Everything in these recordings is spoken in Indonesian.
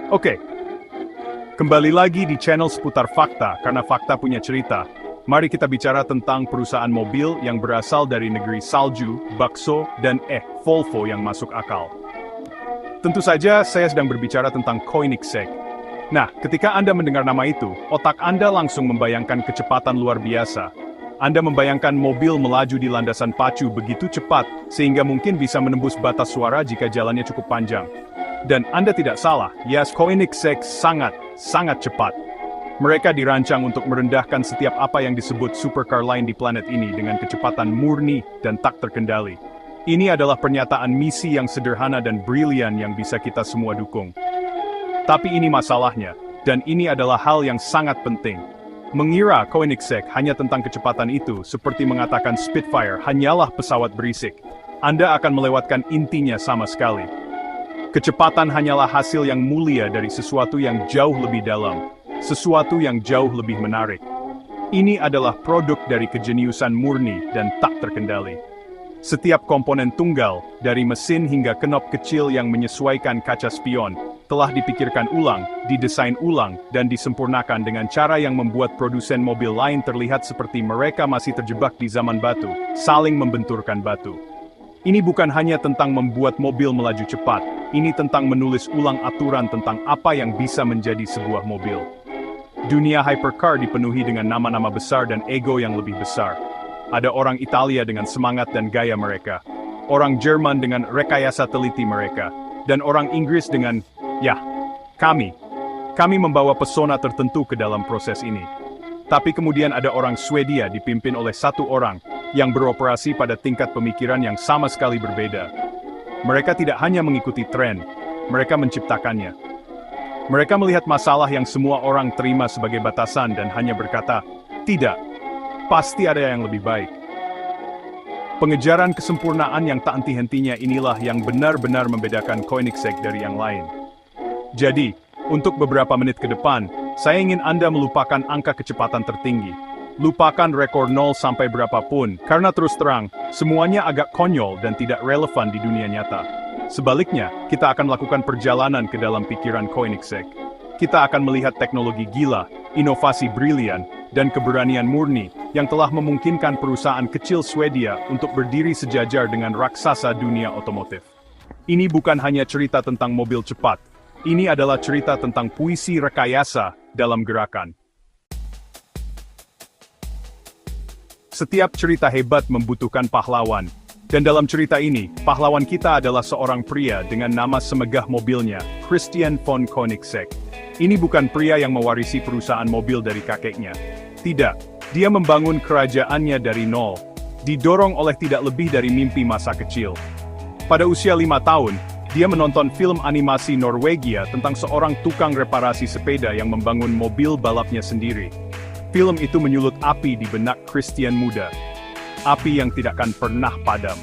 Oke, kembali lagi di channel seputar fakta, karena fakta punya cerita. Mari kita bicara tentang perusahaan mobil yang berasal dari negeri salju, bakso, dan Volvo yang masuk akal. Tentu saja saya sedang berbicara tentang Koenigsegg. Nah, ketika Anda mendengar nama itu, otak Anda langsung membayangkan kecepatan luar biasa. Anda membayangkan mobil melaju di landasan pacu begitu cepat, sehingga mungkin bisa menembus batas suara jika jalannya cukup panjang. Dan Anda tidak salah, yes, Koenigsegg sangat cepat. Mereka dirancang untuk merendahkan setiap apa yang disebut supercar lain di planet ini dengan kecepatan murni dan tak terkendali. Ini adalah pernyataan misi yang sederhana dan brilian yang bisa kita semua dukung. Tapi ini masalahnya, dan ini adalah hal yang sangat penting. Mengira Koenigsegg hanya tentang kecepatan itu, seperti mengatakan Spitfire hanyalah pesawat berisik. Anda akan melewatkan intinya sama sekali. Kecepatan hanyalah hasil yang mulia dari sesuatu yang jauh lebih dalam, sesuatu yang jauh lebih menarik. Ini adalah produk dari kejeniusan murni dan tak terkendali. Setiap komponen tunggal, dari mesin hingga knop kecil yang menyesuaikan kaca spion, telah dipikirkan ulang, didesain ulang, dan disempurnakan dengan cara yang membuat produsen mobil lain terlihat seperti mereka masih terjebak di zaman batu, saling membenturkan batu. Ini bukan hanya tentang membuat mobil melaju cepat, ini tentang menulis ulang aturan tentang apa yang bisa menjadi sebuah mobil. Dunia hypercar dipenuhi dengan nama-nama besar dan ego yang lebih besar. Ada orang Italia dengan semangat dan gaya mereka, orang Jerman dengan rekayasa teliti mereka, dan orang Inggris dengan, ya, kami. Kami membawa pesona tertentu ke dalam proses ini. Tapi kemudian ada orang Swedia dipimpin oleh satu orang, yang beroperasi pada tingkat pemikiran yang sama sekali berbeda. Mereka tidak hanya mengikuti tren, mereka menciptakannya. Mereka melihat masalah yang semua orang terima sebagai batasan dan hanya berkata, tidak, pasti ada yang lebih baik. Pengejaran kesempurnaan yang tak henti-hentinya inilah yang benar-benar membedakan Koenigsegg dari yang lain. Jadi, untuk beberapa menit ke depan, saya ingin Anda melupakan angka kecepatan tertinggi. Lupakan rekor 0 sampai berapapun, karena terus terang, semuanya agak konyol dan tidak relevan di dunia nyata. Sebaliknya, kita akan melakukan perjalanan ke dalam pikiran Koenigsegg. Kita akan melihat teknologi gila, inovasi brilian, dan keberanian murni yang telah memungkinkan perusahaan kecil Swedia untuk berdiri sejajar dengan raksasa dunia otomotif. Ini bukan hanya cerita tentang mobil cepat, ini adalah cerita tentang puisi rekayasa dalam gerakan. Setiap cerita hebat membutuhkan pahlawan, dan dalam cerita ini, pahlawan kita adalah seorang pria dengan nama semegah mobilnya, Christian von Koenigsegg. Ini bukan pria yang mewarisi perusahaan mobil dari kakeknya. Tidak, dia membangun kerajaannya dari nol, didorong oleh tidak lebih dari mimpi masa kecil. Pada usia 5 tahun, dia menonton film animasi Norwegia tentang seorang tukang reparasi sepeda yang membangun mobil balapnya sendiri. Film itu menyulut api di benak Christian muda. Api yang tidak akan pernah padam.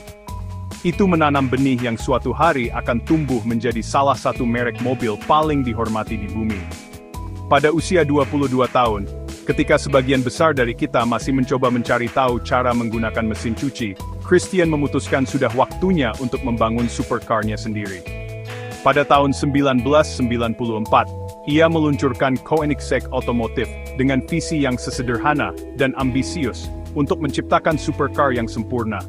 Itu menanam benih yang suatu hari akan tumbuh menjadi salah satu merek mobil paling dihormati di bumi. Pada usia 22 tahun, ketika sebagian besar dari kita masih mencoba mencari tahu cara menggunakan mesin cuci, Christian memutuskan sudah waktunya untuk membangun supercar-nya sendiri. Pada tahun 1994, ia meluncurkan Koenigsegg Automotive dengan visi yang sesederhana dan ambisius untuk menciptakan supercar yang sempurna.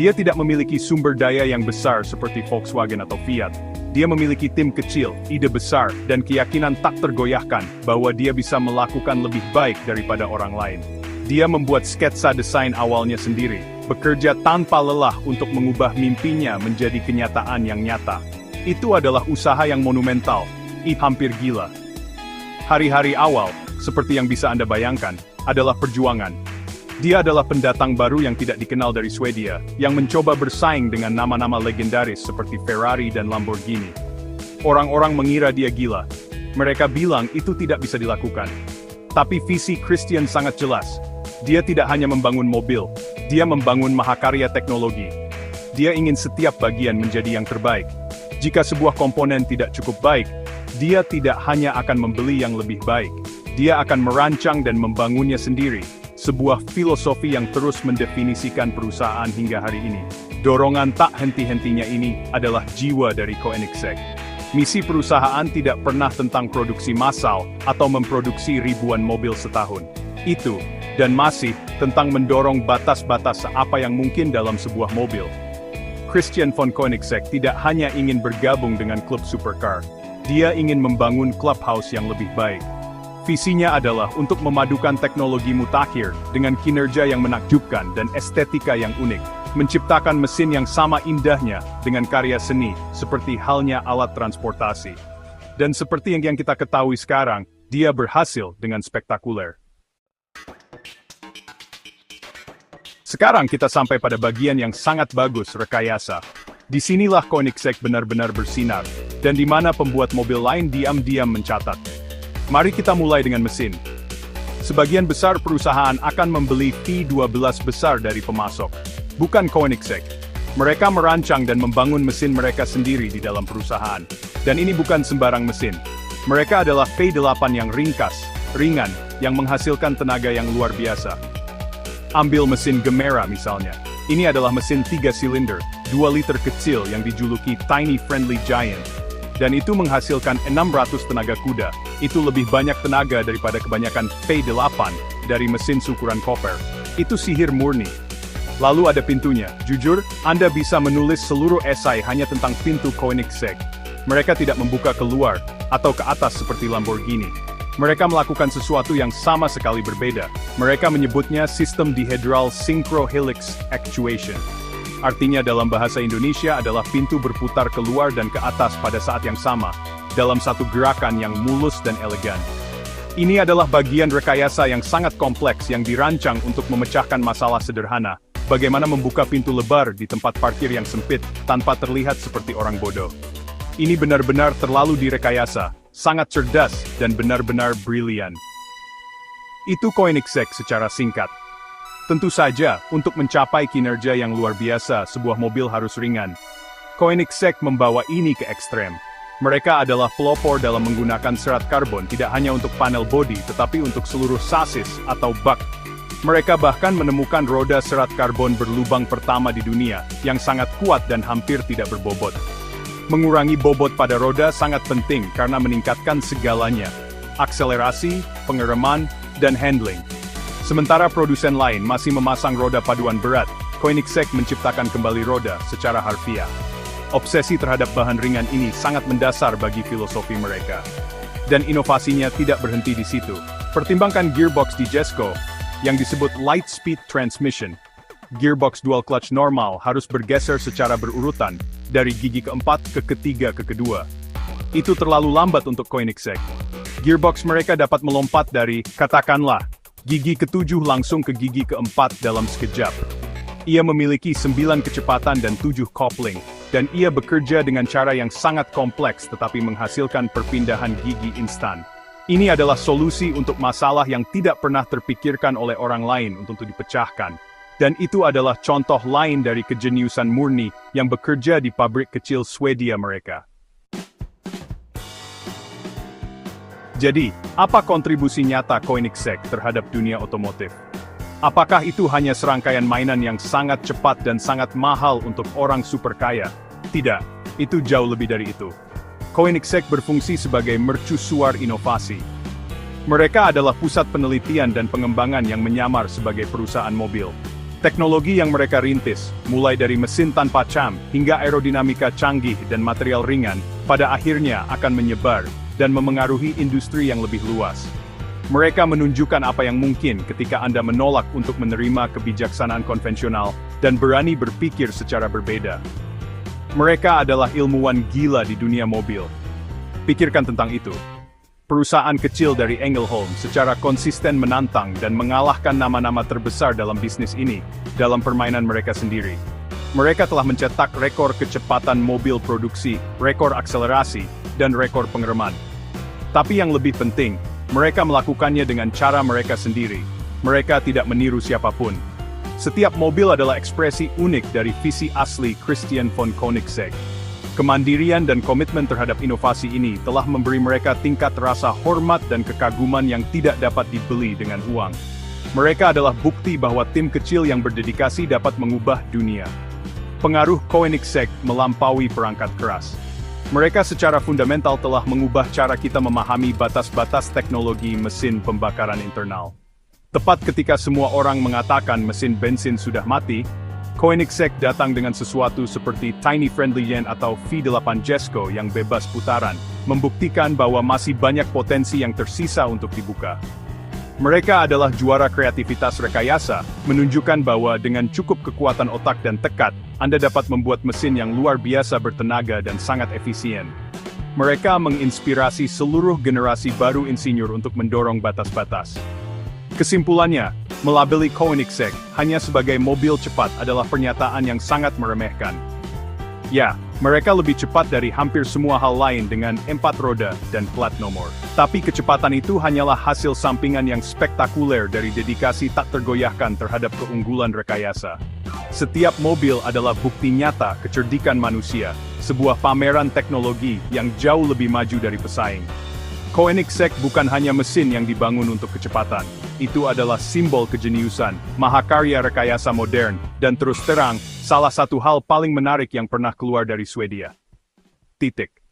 Dia tidak memiliki sumber daya yang besar seperti Volkswagen atau Fiat. Dia memiliki tim kecil, ide besar, dan keyakinan tak tergoyahkan bahwa dia bisa melakukan lebih baik daripada orang lain. Dia membuat sketsa desain awalnya sendiri, bekerja tanpa lelah untuk mengubah mimpinya menjadi kenyataan yang nyata. Itu adalah usaha yang monumental, hampir gila. Hari-hari awal, seperti yang bisa Anda bayangkan, adalah perjuangan. Dia adalah pendatang baru yang tidak dikenal dari Swedia, yang mencoba bersaing dengan nama-nama legendaris seperti Ferrari dan Lamborghini. Orang-orang mengira dia gila. Mereka bilang itu tidak bisa dilakukan. Tapi visi Christian sangat jelas. Dia tidak hanya membangun mobil, dia membangun mahakarya teknologi. Dia ingin setiap bagian menjadi yang terbaik. Jika sebuah komponen tidak cukup baik, dia tidak hanya akan membeli yang lebih baik, dia akan merancang dan membangunnya sendiri. Sebuah filosofi yang terus mendefinisikan perusahaan hingga hari ini. Dorongan tak henti-hentinya ini adalah jiwa dari Koenigsegg. Misi perusahaan tidak pernah tentang produksi massal atau memproduksi ribuan mobil setahun. Itu, dan masih, tentang mendorong batas-batas apa yang mungkin dalam sebuah mobil. Christian von Koenigsegg tidak hanya ingin bergabung dengan klub supercar, dia ingin membangun clubhouse yang lebih baik. Visinya adalah untuk memadukan teknologi mutakhir dengan kinerja yang menakjubkan dan estetika yang unik, menciptakan mesin yang sama indahnya dengan karya seni, seperti halnya alat transportasi. Dan seperti yang kita ketahui sekarang, dia berhasil dengan spektakuler. Sekarang kita sampai pada bagian yang sangat bagus, rekayasa. Disinilah Koenigsegg benar-benar bersinar, dan di mana pembuat mobil lain diam-diam mencatat. Mari kita mulai dengan mesin. Sebagian besar perusahaan akan membeli V12 besar dari pemasok, bukan Koenigsegg. Mereka merancang dan membangun mesin mereka sendiri di dalam perusahaan. Dan ini bukan sembarang mesin. Mereka adalah V8 yang ringkas, ringan, yang menghasilkan tenaga yang luar biasa. Ambil mesin Gemera misalnya. Ini adalah mesin 3 silinder, 2 liter kecil yang dijuluki Tiny Friendly Giant. Dan itu menghasilkan 600 tenaga kuda. Itu lebih banyak tenaga daripada kebanyakan V8 dari mesin ukuran koper. Itu sihir murni. Lalu ada pintunya. Jujur, Anda bisa menulis seluruh esai hanya tentang pintu Koenigsegg. Mereka tidak membuka keluar atau ke atas seperti Lamborghini. Mereka melakukan sesuatu yang sama sekali berbeda. Mereka menyebutnya sistem dihedral synchro helix actuation. Artinya dalam bahasa Indonesia adalah pintu berputar keluar dan ke atas pada saat yang sama, dalam satu gerakan yang mulus dan elegan. Ini adalah bagian rekayasa yang sangat kompleks yang dirancang untuk memecahkan masalah sederhana. Bagaimana membuka pintu lebar di tempat parkir yang sempit tanpa terlihat seperti orang bodoh. Ini benar-benar terlalu direkayasa, sangat cerdas, dan benar-benar brilian. Itu Koenigsegg secara singkat. Tentu saja, untuk mencapai kinerja yang luar biasa, sebuah mobil harus ringan. Koenigsegg membawa ini ke ekstrem. Mereka adalah pelopor dalam menggunakan serat karbon tidak hanya untuk panel bodi, tetapi untuk seluruh sasis atau bak. Mereka bahkan menemukan roda serat karbon berlubang pertama di dunia, yang sangat kuat dan hampir tidak berbobot. Mengurangi bobot pada roda sangat penting karena meningkatkan segalanya. Akselerasi, pengereman, dan handling. Sementara produsen lain masih memasang roda paduan berat, Koenigsegg menciptakan kembali roda secara harfiah. Obsesi terhadap bahan ringan ini sangat mendasar bagi filosofi mereka. Dan inovasinya tidak berhenti di situ. Pertimbangkan gearbox di Jesko, yang disebut light speed transmission. Gearbox dual clutch normal harus bergeser secara berurutan, dari gigi keempat ke ketiga ke kedua. Itu terlalu lambat untuk Koenigsegg. Gearbox mereka dapat melompat dari, katakanlah, gigi ketujuh langsung ke gigi keempat dalam sekejap. Ia memiliki 9 kecepatan dan 7 coupling, dan ia bekerja dengan cara yang sangat kompleks tetapi menghasilkan perpindahan gigi instan. Ini adalah solusi untuk masalah yang tidak pernah terpikirkan oleh orang lain untuk dipecahkan. Dan itu adalah contoh lain dari kejeniusan murni yang bekerja di pabrik kecil Swedia mereka. Jadi, apa kontribusi nyata Koenigsegg terhadap dunia otomotif? Apakah itu hanya serangkaian mainan yang sangat cepat dan sangat mahal untuk orang super kaya? Tidak, itu jauh lebih dari itu. Koenigsegg berfungsi sebagai mercusuar inovasi. Mereka adalah pusat penelitian dan pengembangan yang menyamar sebagai perusahaan mobil. Teknologi yang mereka rintis, mulai dari mesin tanpa cam hingga aerodinamika canggih dan material ringan, pada akhirnya akan menyebar dan memengaruhi industri yang lebih luas. Mereka menunjukkan apa yang mungkin ketika Anda menolak untuk menerima kebijaksanaan konvensional dan berani berpikir secara berbeda. Mereka adalah ilmuwan gila di dunia mobil. Pikirkan tentang itu. Perusahaan kecil dari Engelholm secara konsisten menantang dan mengalahkan nama-nama terbesar dalam bisnis ini, dalam permainan mereka sendiri. Mereka telah mencetak rekor kecepatan mobil produksi, rekor akselerasi, dan rekor pengereman. Tapi yang lebih penting, mereka melakukannya dengan cara mereka sendiri. Mereka tidak meniru siapapun. Setiap mobil adalah ekspresi unik dari visi asli Christian von Koenigsegg. Kemandirian dan komitmen terhadap inovasi ini telah memberi mereka tingkat rasa hormat dan kekaguman yang tidak dapat dibeli dengan uang. Mereka adalah bukti bahwa tim kecil yang berdedikasi dapat mengubah dunia. Pengaruh Koenigsegg melampaui perangkat keras. Mereka secara fundamental telah mengubah cara kita memahami batas-batas teknologi mesin pembakaran internal. Tepat ketika semua orang mengatakan mesin bensin sudah mati, Koenigsegg datang dengan sesuatu seperti Tiny Friendly Yen atau V8 Jesko yang bebas putaran, membuktikan bahwa masih banyak potensi yang tersisa untuk dibuka. Mereka adalah juara kreativitas rekayasa, menunjukkan bahwa dengan cukup kekuatan otak dan tekad, Anda dapat membuat mesin yang luar biasa bertenaga dan sangat efisien. Mereka menginspirasi seluruh generasi baru insinyur untuk mendorong batas-batas. Kesimpulannya, melabeli Koenigsegg hanya sebagai mobil cepat adalah pernyataan yang sangat meremehkan. Ya, mereka lebih cepat dari hampir semua hal lain dengan 4 roda dan plat nomor. Tapi kecepatan itu hanyalah hasil sampingan yang spektakuler dari dedikasi tak tergoyahkan terhadap keunggulan rekayasa. Setiap mobil adalah bukti nyata kecerdikan manusia, sebuah pameran teknologi yang jauh lebih maju dari pesaing. Koenigsegg bukan hanya mesin yang dibangun untuk kecepatan. Itu adalah simbol kejeniusan, mahakarya rekayasa modern, dan terus terang, salah satu hal paling menarik yang pernah keluar dari Swedia. Titik.